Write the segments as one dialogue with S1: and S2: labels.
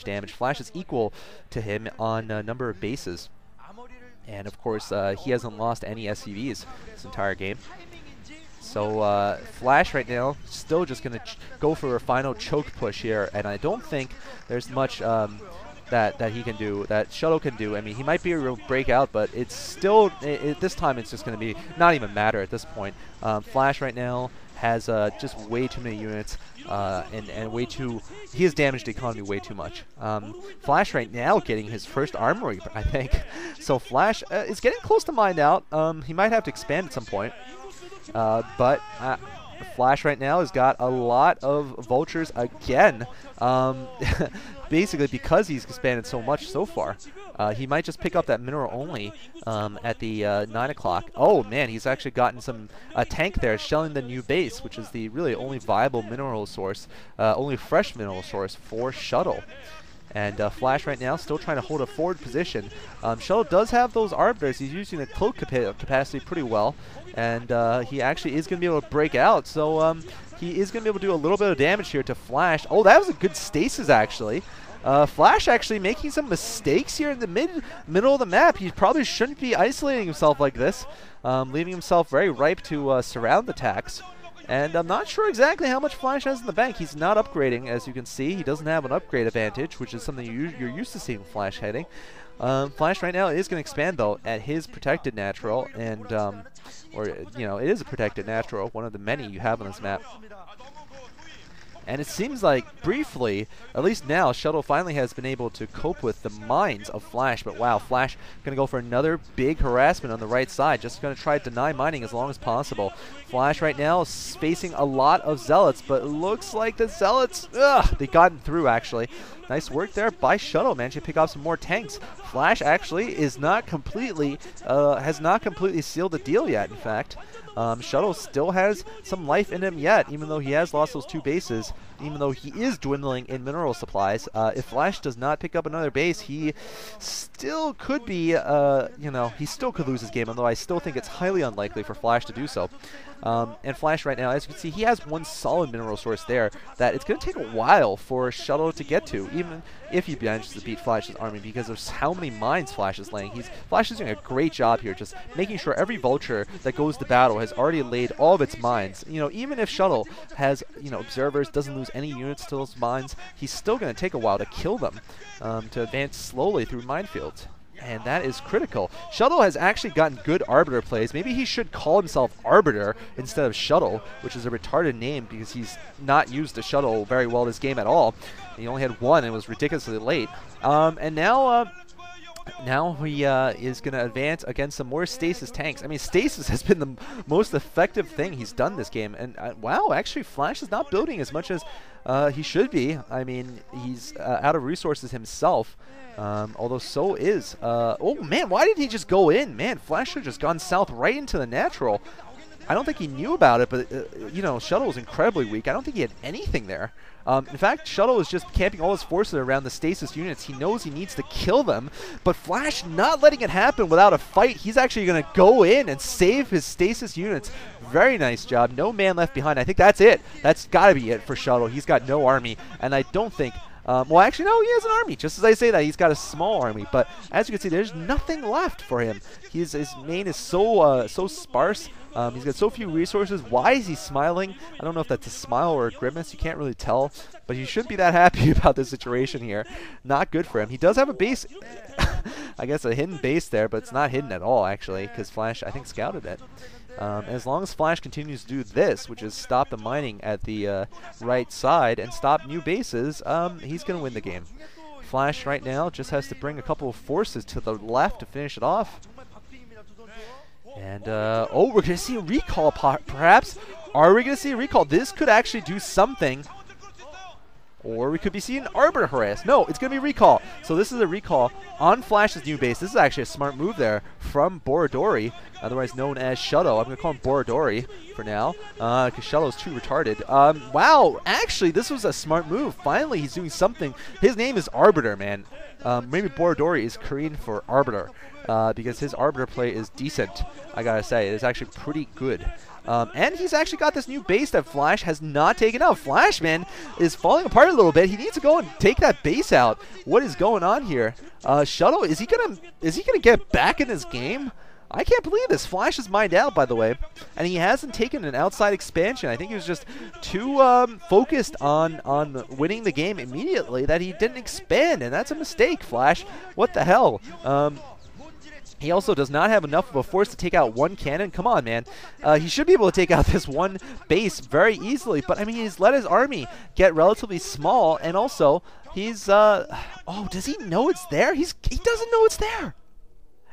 S1: damage. Flash is equal to him on a number of bases. And of course, he hasn't lost any SCVs this entire game. So Flash right now still just going to go for a final choke push here, and I don't think there's much that he can do, that Shuttle can do. I mean, he might be able to break out, but it's still, this time it's just going to be not even matter at this point. Flash right now has just way too many units, and way too, he has damaged the economy way too much. Flash right now getting his first armory, I think. So Flash is getting close to mine out. He might have to expand at some point. But Flash right now has got a lot of vultures again. Basically because he's expanded so much so far. He might just pick up that mineral only at the 9 o'clock. Oh man, he's actually gotten some tank there shelling the new base, which is the really only viable mineral source, only fresh mineral source for Shuttle. And Flash right now still trying to hold a forward position. Shuttle does have those arbiters. He's using the cloak capacity pretty well. And he actually is going to be able to break out. So he is going to be able to do a little bit of damage here to Flash. Oh, that was a good stasis actually. Flash actually making some mistakes here in the middle of the map. He probably shouldn't be isolating himself like this. Leaving himself very ripe to surround attacks. And I'm not sure exactly how much Flash has in the bank. He's not upgrading, as you can see. He doesn't have an upgrade advantage, which is something you're used to seeing Flash heading. Flash right now is going to expand, though, at his protected natural. And, or, you know, it is a protected natural, one of the many you have on this map. And it seems like, briefly, at least now, Shuttle finally has been able to cope with the mines of Flash. But wow, Flash going to go for another big harassment on the right side. Just going to try to deny mining as long as possible. Flash right now is facing a lot of Zealots, but it looks like the Zealots, they gotten through, actually. Nice work there by Shuttle, managing to pick off some more tanks. Flash actually is not completely, has not completely sealed the deal yet, in fact. Shuttle still has some life in him yet, even though he has lost those 2 bases, even though he is dwindling in mineral supplies. If Flash does not pick up another base, he still could be, you know, he still could lose his game, although I still think it's highly unlikely for Flash to do so. And Flash right now, as you can see, he has one solid mineral source there that it's going to take a while for Shuttle to get to, even if he manages to beat Flash's army, because of how many mines Flash is laying. Flash is doing a great job here, just making sure every vulture that goes to battle has already laid all of its mines. You know, even if Shuttle has, you know, observers, doesn't lose any units to those mines, he's still going to take a while to kill them, to advance slowly through minefields. And that is critical. Shuttle has actually gotten good Arbiter plays. Maybe he should call himself Arbiter instead of Shuttle, which is a retarded name because he's not used the Shuttle very well this game at all. He only had 1 and was ridiculously late. And now he is going to advance against some more Stasis tanks. I mean, Stasis has been the most effective thing he's done this game. And wow, actually, Flash is not building as much as he should be. I mean, he's out of resources himself. Although so is, oh man, why did he just go in? Man, Flash should have just gone south right into the natural. I don't think he knew about it, but, you know, Shuttle was incredibly weak. I don't think he had anything there. In fact, Shuttle is just camping all his forces around the stasis units. He knows he needs to kill them, but Flash not letting it happen without a fight. He's actually going to go in and save his stasis units. Very nice job. No man left behind. I think that's it. That's got to be it for Shuttle. He's got no army, and I don't think... well, actually, no, he has an army. Just as I say that, he's got a small army. But as you can see, there's nothing left for him. His main is so sparse. He's got so few resources. Why is he smiling? I don't know if that's a smile or a grimace. You can't really tell. But he shouldn't be that happy about this situation here. Not good for him. He does have a base, I guess a hidden base there, but it's not hidden at all, actually, because Flash, I think, scouted it. As long as Flash continues to do this, which is stop the mining at the right side and stop new bases, he's going to win the game. Flash right now just has to bring a couple of forces to the left to finish it off. And, oh, we're going to see a recall, perhaps. Are we going to see a recall? This could actually do something. Or we could be seeing Arbiter harass. No, it's going to be recall. So this is a recall on Flash's new base. This is actually a smart move there from Borodori, otherwise known as Shuttle. I'm going to call him Borodori for now, because Shuttle is too retarded. Wow, actually, this was a smart move. Finally, he's doing something. His name is Arbiter, man. Maybe Borodori is Korean for Arbiter, because his Arbiter play is decent, I got to say. It's actually pretty good. And he's actually got this new base that Flash has not taken out. Flash, man, is falling apart a little bit. He needs to go and take that base out. What is going on here? Shuttle, is he gonna get back in this game? I can't believe this. Flash is mined out, by the way, and he hasn't taken an outside expansion. I think he was just too focused on winning the game immediately that he didn't expand, and that's a mistake, Flash. What the hell? He also does not have enough of a force to take out one cannon. Come on, man. He should be able to take out this one base very easily, but I mean, he's let his army get relatively small, and also he's oh, does he know it's there? He doesn't know it's there.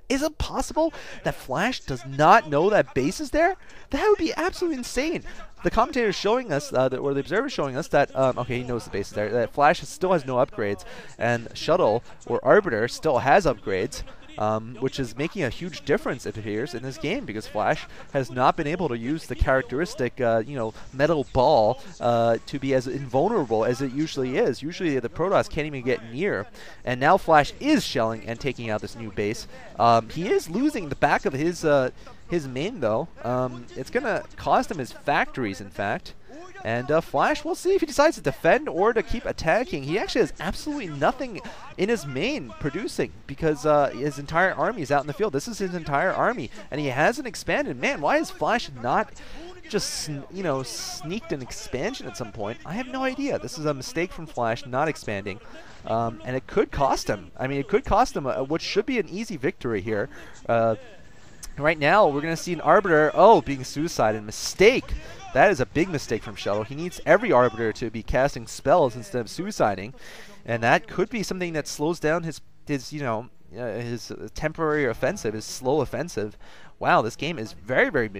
S1: Is it possible that Flash does not know that base is there? That would be absolutely insane. The commentator is showing us, or the observer is showing us that, okay, he knows the base is there, that Flash still has no upgrades, and Shuttle, or Arbiter, still has upgrades. Which is making a huge difference, it appears, in this game, because Flash has not been able to use the characteristic, you know, metal ball to be as invulnerable as it usually is. Usually the Protoss can't even get near, and now Flash is shelling and taking out this new base. He is losing the back of his main, though. It's going to cost him his factories, in fact. And Flash, we'll see if he decides to defend or to keep attacking. He actually has absolutely nothing in his main producing because his entire army is out in the field. This is his entire army, and he hasn't expanded. Man, why is Flash not just, you know, sneaked an expansion at some point? I have no idea. This is a mistake from Flash, not expanding. And it could cost him. I mean, it could cost him what should be an easy victory here. Right now, we're going to see an Arbiter, being suicided. Mistake. That is a big mistake from Shuttle. He needs every Arbiter to be casting spells instead of suiciding, and that could be something that slows down his his temporary offensive, his slow offensive. Wow, this game is very, very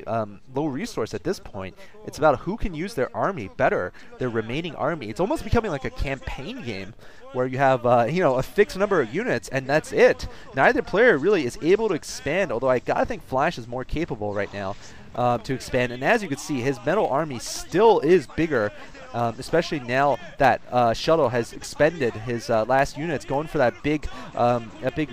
S1: low resource at this point. It's about who can use their army better, their remaining army. It's almost becoming like a campaign game where you have you know, a fixed number of units, and that's it. Neither player really is able to expand, although I gotta think Flash is more capable right now to expand. And as you can see, his metal army still is bigger, especially now that Shuttle has expended his last units, going for that big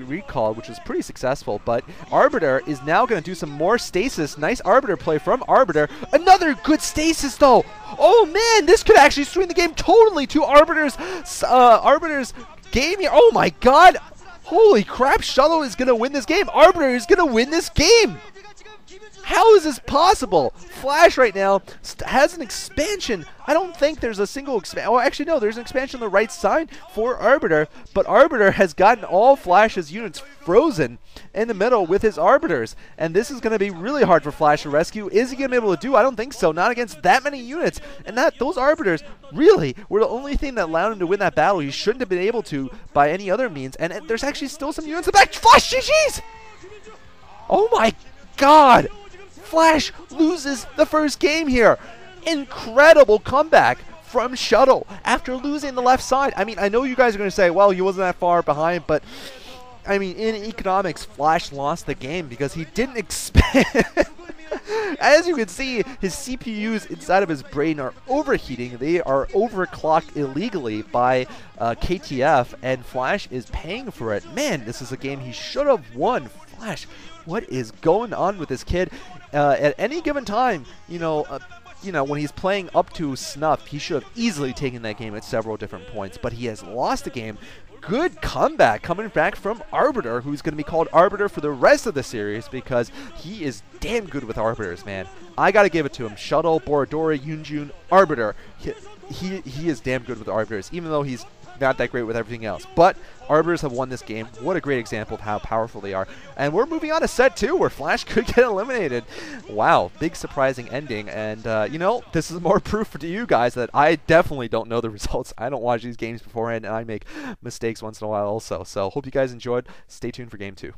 S1: recall, which was pretty successful. But Arbiter is now going to do some more stasis. Nice Arbiter play from Arbiter. Another good stasis, though. Oh man, this could actually swing the game totally to Arbiter's game here. Oh my god. Holy crap, Shuttle is going to win this game. Arbiter is going to win this game. How is this possible? Flash right now has an expansion. I don't think there's a single expansion. Oh, actually, no, there's an expansion on the right side for Arbiter, but Arbiter has gotten all Flash's units frozen in the middle with his Arbiters, and this is going to be really hard for Flash to rescue. Is he going to be able to do? I don't think so. Not against that many units, and those Arbiters really were the only thing that allowed him to win that battle. He shouldn't have been able to by any other means, and there's actually still some units in the back. Flash, GG's! Oh my god! Flash loses the first game here. Incredible comeback from Shuttle after losing the left side. I mean, I know you guys are going to say, well, he wasn't that far behind, but I mean, in economics, Flash lost the game because he didn't expand. As you can see, his CPUs inside of his brain are overheating. They are overclocked illegally by KTF, and Flash is paying for it. Man, this is a game he should have won. Flash, what is going on with this kid? At any given time, you know, when he's playing up to snuff, he should have easily taken that game at several different points, but he has lost the game. Good comeback coming back from Arbiter, who's going to be called Arbiter for the rest of the series because he is damn good with Arbiters, man. I got to give it to him. Shuttle, Borodori, Yunjun, Arbiter. He is damn good with Arbiters, even though he's not that great with everything else. But Arbiters have won this game. What a great example of how powerful they are. And we're moving on to set 2, where Flash could get eliminated. Wow, big surprising ending. And, you know, this is more proof to you guys that I definitely don't know the results. I don't watch these games beforehand, and I make mistakes once in a while also. So hope you guys enjoyed. Stay tuned for game 2.